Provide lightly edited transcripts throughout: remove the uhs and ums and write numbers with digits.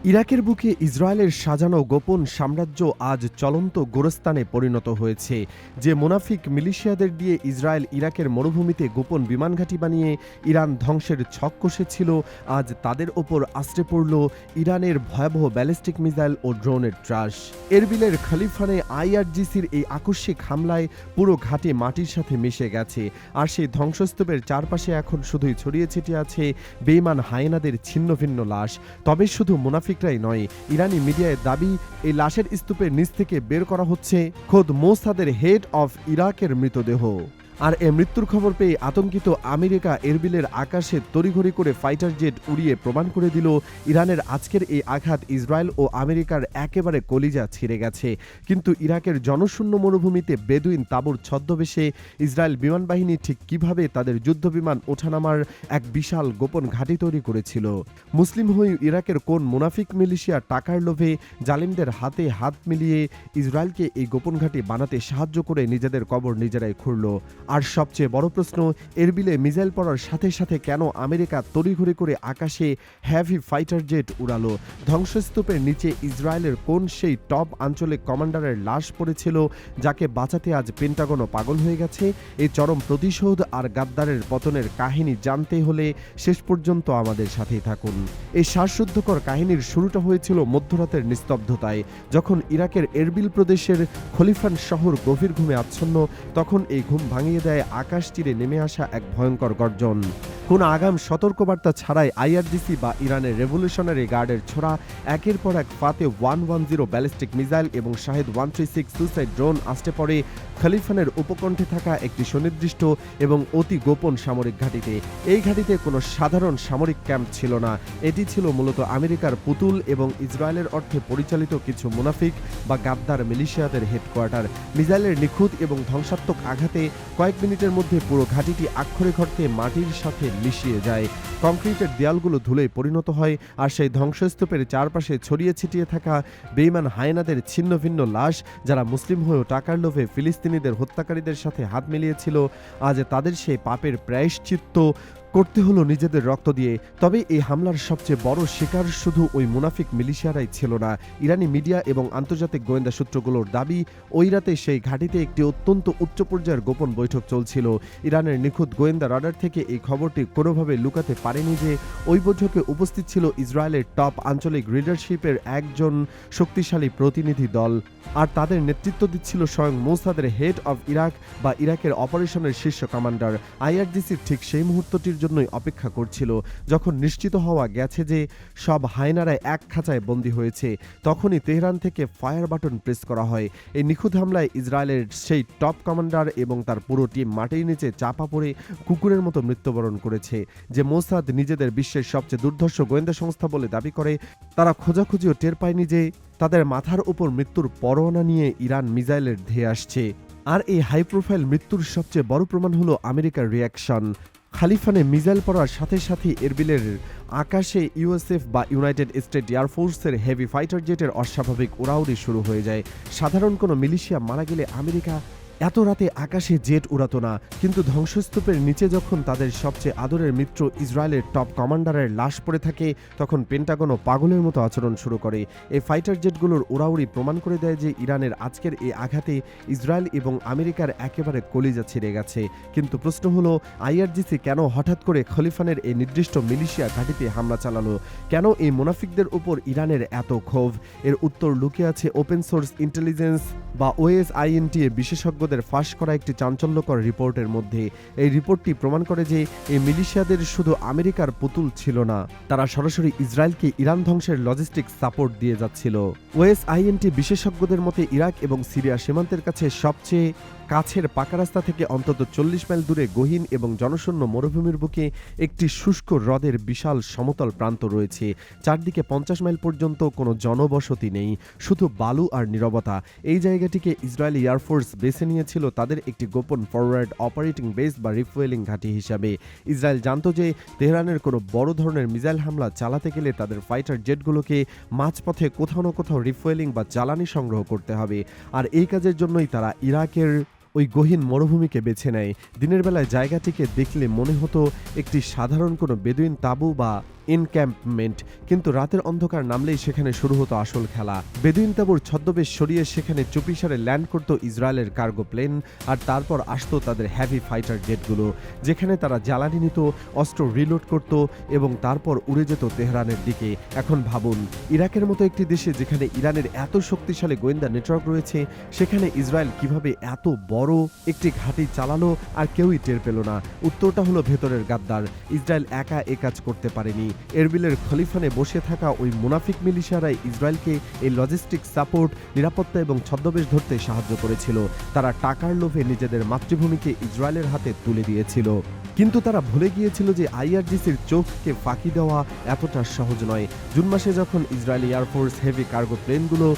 ইরাকের বুকে ইসরায়েলের সাজানো গোপন সাম্রাজ্য আজ চলন্ত গোরস্থানে পরিণত হয়েছে। যে মুনাফিক মিলিশিয়াদের দিয়ে ইসরায়েল ইরাকের মরুভূমিতে গোপন বিমানঘাঁটি বানিয়ে ইরান ধ্বংসের ছক কষেছিল, আজ তাদের ওপর আছড়ে পড়ল ইরানের ভয়াবহ ব্যালিস্টিক মিসাইল ও ড্রোনের ত্রাস। এরবিলের খলিফানে আইআরজিসির এই আকস্মিক হামলায় পুরো ঘাঁটি মাটির সাথে মিশে গেছে, আর সেই ধ্বংসস্তূপের চারপাশে এখন শুধুই ছড়িয়ে ছিটিয়ে আছে বেঈমান হায়েনাদের ছিন্ন ভিন্ন লাশ। তবে শুধু মুনাফিকরাই নয়, ইরানি মিডিয়ায় দাবি এই লাশের স্তূপের নিচ থেকে বের করা হচ্ছে খোদ মোসাদের হেড অফ ইরাকের মৃতদেহ। আর এ মৃত্যুর খবর পেয়ে আতঙ্কিত আমেরিকা এরবিলের আকাশে তড়িঘড়ি করে ফাইটার জেট উড়িয়ে প্রমাণ করে দিল ইরানের আজকের এই আঘাত ইসরায়েল ও আমেরিকার একেবারে কলিজা ছিঁড়ে গেছে। কিন্তু ইরাকের জনশূন্য মরুভূমিতে বেদুইন তাঁবুর ছদ্মবেশে ইসরায়েল বিমান বাহিনী ঠিক কিভাবে তাদের যুদ্ধবিমান ওঠানামার এক বিশাল গোপন ঘাঁটি তৈরি করেছিল? মুসলিম হয়ে ইরাকের কোন মুনাফিক মিলিশিয়া টাকার লোভে জালিমদের হাতে হাত মিলিয়ে ইসরায়েলকে এই গোপন ঘাঁটি বানাতে সাহায্য করে নিজেদের কবর নিজেরাই খুঁড়ল? আর সবচেয়ে বড় প্রশ্ন, এরবিলে মিসাইল পড়ার সাথে সাথে কেন আমেরিকা তড়িঘড়ি করে আকাশে হেভি ফাইটার জেট উড়ালো? ধ্বংসস্তূপের নিচে ইসরায়েলের কোন সেই টপ আঞ্চলিক কমান্ডারের লাশ পড়েছিল যাকে বাঁচাতে আজ পেন্টাগনও পাগল হয়ে গেছে? এই চরম প্রতিশোধ আর গাদ্দারের পতনের কাহিনী জানতে হলে শেষ পর্যন্ত আমাদের সাথেই থাকুন। এই শ্বাসরুদ্ধকর কাহিনীর শুরুটা হয়েছিল মধ্যরাতের নিস্তব্ধতায়, যখন ইরাকের এরবিল প্রদেশের খলিফান শহর গভীর ঘুমে আচ্ছন্ন। তখন এই ঘুম ভাঙিয়ে দেয় আকাশ চিরে নেমে আসা এক ভয়ঙ্কর গর্জন। কোন আগাম সতর্কবার্তা ছাড়াই আইআরজিসি বা ইরানের রেভলিউশনারি গার্ডের ছোড়া একের পর এক ফাতে 110 ব্যালিস্টিক মিসাইল এবং শাহেদ 136 সুইসাইড ড্রোন আসতে পড়ে খলিফানের উপকণ্ঠে থাকা একটি সুনির্দিষ্ট এবং অতি গোপন সামরিক ঘাঁটিতে। এই ঘাঁটিতে কোনো সাধারণ সামরিক ক্যাম্প ছিল না, এটি ছিল মূলত আমেরিকার পুতুল এবং ইসরায়েলের অর্থে পরিচালিত কিছু মুনাফিক বা গাদ্দার মিলিশিয়াদের হেডকোয়ার্টার। মিসাইলের নিখুঁত এবং ধ্বংসাত্মক আঘাতে কয়েক মিনিটের মধ্যে পুরো ঘাঁটিটি আক্ষরিক অর্থে মাটির সাথে মিশিয়ে যায়। কংক্রিটের দেয়ালগুলো ধুলোয় পরিণত হয়, আর সেই ধ্বংসস্তূপের চারপাশে ছড়িয়ে ছিটিয়ে থাকা বেঈমান হায়েনাদের ছিন্ন ভিন্ন লাশ, যারা মুসলিম হয়েও টাকার লোভে ফিলিস্তিনিদের হত্যাকারীদের সাথে হাত মিলিয়েছিল, আজ তাদের সেই পাপের প্রায়শ্চিত্ত করতে হলো নিজেদের রক্ত দিয়ে। তবে এই হামলার সবচেয়ে বড় শিকার শুধু ওই মুনাফিক মিলিশিয়ারাই ছিল না। ইরানি মিডিয়া এবং আন্তর্জাতিক গোয়েন্দা সূত্রগুলোর দাবি, ওই রাতে সেই ঘাঁটিতে একটি অত্যন্ত উচ্চ পর্যায়ের গোপন বৈঠক চলছিল। ইরানের নিখুঁত গোয়েন্দা রাডার থেকে এই খবরটি কোনোভাবে লুকাতে পারেনি যে ওই বৈঠকে উপস্থিত ছিল ইসরায়েলের টপ আঞ্চলিক লিডারশিপের একজন শক্তিশালী প্রতিনিধি দল, আর তাদের নেতৃত্ব দিচ্ছিল স্বয়ং মোসাদের হেড অফ ইরাক বা ইরাকের অপারেশনের শীর্ষ কমান্ডার। আইআরজিসি ঠিক সেই মুহূর্তটির জন্যই অপেক্ষা করছিল, যখন নিশ্চিত হওয়া গেছে যে সব হায়নারা এক খাঁচায় বন্দী হয়েছে। তখনই তেহরান থেকে ফায়ার বাটন প্রেস করা হয়। এই নিখুঁত হামলায় ইসরায়েলের সেই টপ কমান্ডার এবং তার পুরো টিম মাটির নিচে চাপা পড়ে কুকুরের মতো মৃত্যুবরণ করেছে। যে মোসাদ নিজেদের বিশ্বের সবচেয়ে দুর্ধর্ষ গোয়েন্দা সংস্থা বলে দাবি করে, তারা খোঁজাখুঁজিও টের পায়নি যে তাদের মাথার উপর মৃত্যুর পরোয়ানা নিয়ে ইরান মিসাইলের ধেয়ে আসছে। আর এই হাই প্রোফাইল মৃত্যুর সবচেয়ে বড় প্রমাণ হলো আমেরিকার রিয়াকশন। খালিফানে মিসাইল পড়ার সাথে সাথে এরবিলের আকাশে ইউএসএফ বা ইউনাইটেড স্টেট এয়ারফোর্সের হেভি ফাইটার জেটের অস্বাভাবিক উড়াউড়ি শুরু হয়ে যায়। সাধারণ কোনো মিলিশিয়া মারা গেলে আমেরিকা এত রাতে আকাশে জেট উড়াতো না, কিন্তু ধ্বংসস্তূপের নিচে যখন তাদের সবচেয়ে আদরের মিত্র ইসরায়েলের টপ কমান্ডারের লাশ পড়ে থাকে, তখন পেন্টাগনও পাগলের মতো আচরণ শুরু করে। এই ফাইটার জেটগুলোর উড়াউড়ি প্রমাণ করে দেয় যে ইরানের আজকের এই আঘাতে ইসরায়েল এবং আমেরিকার একেবারে কলিজা ছিঁড়ে গেছে। কিন্তু প্রশ্ন হলো, আইআরজিসি কেন হঠাৎ করে খলিফানের এই নির্দিষ্ট মিলিশিয়া ঘাঁটিতে হামলা চালালো? কেন এই মুনাফিকদের উপর ইরানের এত ক্ষোভ? এর উত্তর লুকিয়ে আছে ওপেন সোর্স ইন্টেলিজেন্স বা OSINT বিশেষজ্ঞদের ফাঁস করা একটি চাঞ্চল্যকর রিপোর্টের মধ্যে। এই রিপোর্টটি প্রমাণ করে যে এই মিলিশিয়াদের শুধু আমেরিকার পুতুল ছিল না, তারা সরাসরি ইসরায়েলকে ইরান ধ্বংসের লজিস্টিক সাপোর্ট দিয়ে যাচ্ছিল। OSINT বিশেষজ্ঞদের মতে ইরাক এবং সিরিয়া সীমান্তের কাছে সবচেয়ে কাছের পাকা রাস্তা থেকে অন্তত 40 মাইল দূরে গহীন এবং জনশূন্য মরুভূমির বুকে একটি শুষ্ক হ্রদের বিশাল সমতল প্রান্ত রয়েছে। চারদিকে 50 মাইল পর্যন্ত কোনো জনবসতি নেই, শুধু বালু আর নীরবতা। এই জায়গাটিকে ইসরায়েলি এয়ারফোর্স বেছে নিয়েছিল তাদের একটি গোপন ফরওয়ার্ড অপারেটিং বেস বা রিফুয়েলিং ঘাঁটি হিসাবে। ইসরায়েল জানত যে তেহরানের কোনো বড় ধরনের মিসাইল হামলা চালাতে গেলে তাদের ফাইটার জেটগুলোকে মাঝপথে কোথাও না কোথাও রিফুয়েলিং বা জ্বালানি সংগ্রহ করতে হবে। আর এই কাজের জন্যই তারা ইরাকের ওই গহীন মরুভূমিকে বেছে নেয়। দিনের বেলায় জায়গাটিকে দেখলে মনে হতো একটি সাধারণ কোনো বেদুইন তাঁবু বা এনক্যাম্পমেন্ট, কিন্তু রাতের অন্ধকার নামলেই সেখানে শুরু হতো আসল খেলা। বেদুইন তাঁবুর ছদ্মবেশ সরিয়ে সেখানে চুপিসারে ল্যান্ড করত ইসরায়েলের কার্গো প্লেন, আর তারপর আসতো তাদের হ্যাভি ফাইটার জেটগুলো, যেখানে তারা জ্বালানি নিত, অস্ত্র রিলোড করত এবং তারপর উড়ে যেত তেহরানের দিকে। এখন ভাবুন, ইরাকের মতো একটি দেশে যেখানে ইরানের এত শক্তিশালী গোয়েন্দা নেটওয়ার্ক রয়েছে, সেখানে ইসরায়েল কিভাবে এত বড় একটি ঘাঁটি চালালো আর কেউই টের পেল না? উত্তরটা হলো ভেতরের গাদ্দার। ইসরায়েল একা এ কাজ করতে পারেনি। এরবিলের খলিফানে বসে থাকা ওই মুনাফিক মিলিশিয়ারাই ইসরায়েলকে এই লজিস্টিক সাপোর্ট, নিরাপত্তা এবং ছদ্মবেশ ধরতে সাহায্য করেছিল। তারা টাকার লোভে নিজেদের মাতৃভূমিকে ইসরায়েলের হাতে তুলে দিয়েছিল। কিন্তু তারা ভুলে গিয়েছিল যে আইআরজিসির চোখকে ফাঁকি দেওয়া এতটা সহজ নয়। জুন মাসে যখন ইসরায়েলি এয়ারফোর্স হেভি কার্গো প্লেনগুলো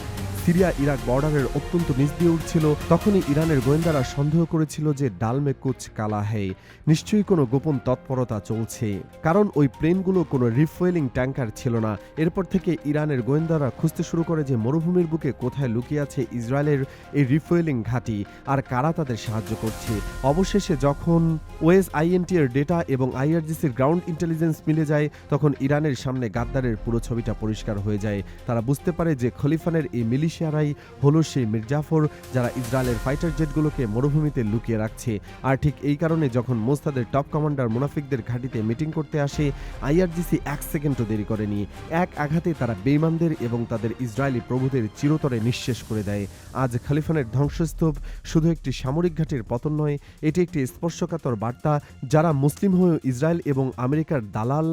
সিরিয়া ইরাক বর্ডারের অত্যন্ত নিচ দিয়ে উঠছিল, তখনই ইরানের গোয়েন্দারা সন্দেহ করেছিল যে ডালমে কুচ কালা হ্যায়, নিশ্চয়ই কোনো গোপন তৎপরতা চলছে, কারণ ওই প্লেনগুলো কোনো রিফুয়েলিং ট্যাঙ্কার ছিল না। এরপর থেকে ইরানের গোয়েন্দারা খুঁজতে শুরু করে যে মরুভূমির বুকে কোথায় লুকিয়ে আছে ইসরায়েলের এই রিফুয়েলিং ঘাঁটি আর কারা তাদের সাহায্য করছে। অবশেষে যখন ওএসআইএনটি এর ডেটা এবং আইআরজিসির গ্রাউন্ড ইন্টেলিজেন্স মিলে যায়, তখন ইরানের সামনে গাদ্দারের পুরো ছবিটা পরিষ্কার হয়ে যায়। তারা বুঝতে পারে যে খলিফানের এই মিলিশিয়ারাই হলো সেই মির্জাফর, যারা ইসরায়েলের ফাইটার জেটগুলোকে মরুভূমিতে লুকিয়ে রাখছে। আর ঠিক এই কারণে যখন মোসাদের টপ কমান্ডার মুনাফিকদের ঘাঁটিতে মিটিং করতে আসে, আইআরজিসি এক সেকেন্ডও দেরি করেনি। এক আঘাতে তারা বেঈমানদের এবং তাদের ইসরায়েলি প্রভুদের চিরতরে নিঃশেষ করে দেয়। আজ খলিফানের ধ্বংসস্তূপ শুধু একটি সামরিক ঘাঁটির পতন নয়, এটি একটি স্পর্শকাতর বার্তা। যারা মুসলিম হয়েও ইসরায়েল এবং আমেরিকার দালাল,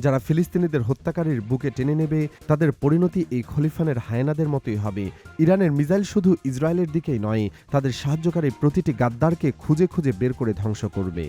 যারা ফিলিস্তিনিদের হত্যাকারীর বুকে টেনে নেবে, তাদের পরিণতি এই খলিফানের হায়েনাদের মতোই হবে। ইরানের মিসাইল শুধু ইসরায়েলের দিকেই নয়, তাদের সাহায্যকারী প্রতিটি গাদ্দারকে খুঁজে খুঁজে বের করে ধ্বংস করবে।